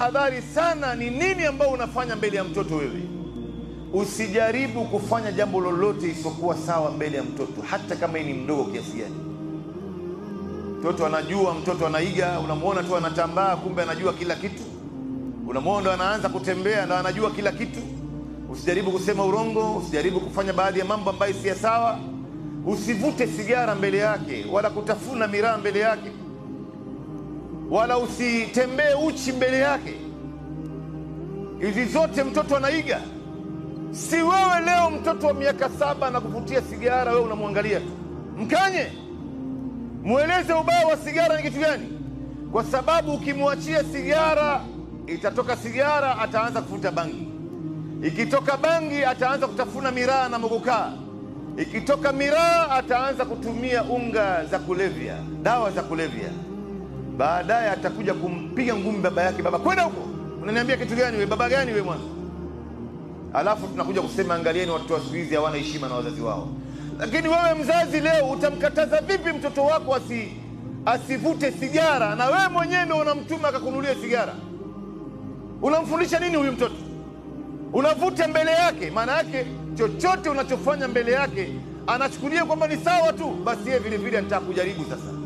tahadhari sana ni nini ambao unafanya mbele ya mtoto wewe. Usijaribu kufanya jambo lolote isipokuwa sawa mbele ya mtoto, hata kama ni mdogo kiasi gani. Mtoto anajua, mtoto anaiga, unamuona tu anatambaa, kumbe anajua kila kitu. Unamuona ndo anaanza kutembea na anajua kila kitu. Usijaribu kusema urongo, usijaribu kufanya baadhi ya mambo ambayo si sawa. Usivute sigara mbele yake, wala kutafuna miraa mbele yake, wala usitembee uchi mbele yake. Hizi zote mtoto anaiga. Si wewe leo mtoto wa miaka 7 na kuvutia sigara, wewe unamwangalia tu. Mkanye, mueleze ubaya wa sigara ni kitu gani, kwa sababu ukimwachia sigara, itatoka sigara ataanza kuvuta bangi. Ikitoka bangi ataanza kutafuna miraa na mogokaa. Ikitoka miraa ataanza kutumia unga za kulevya, dawa za kulevya. Baadaye atakuja kumpiga ngumi baba yake. Baba, kwenda huko, unaniambia kitu gani wewe? Baba gani wewe mwanzo? Alafu tunakuja kusema angalieni watoto wa siku hizi hawana heshima na wazazi wao. Lakini wewe mzazi leo utamkataza vipi mtoto wako asivute sigara, na wewe mwenyewe ndio unamtuma akakununulia sigara? Unamfundisha nini huyu mtoto? Unavuta mbele yake, maana yake chochote unachofanya mbele yake anachukulia kwamba ni sawa tu. Basi yeye vile vile anataka kujaribu sasa.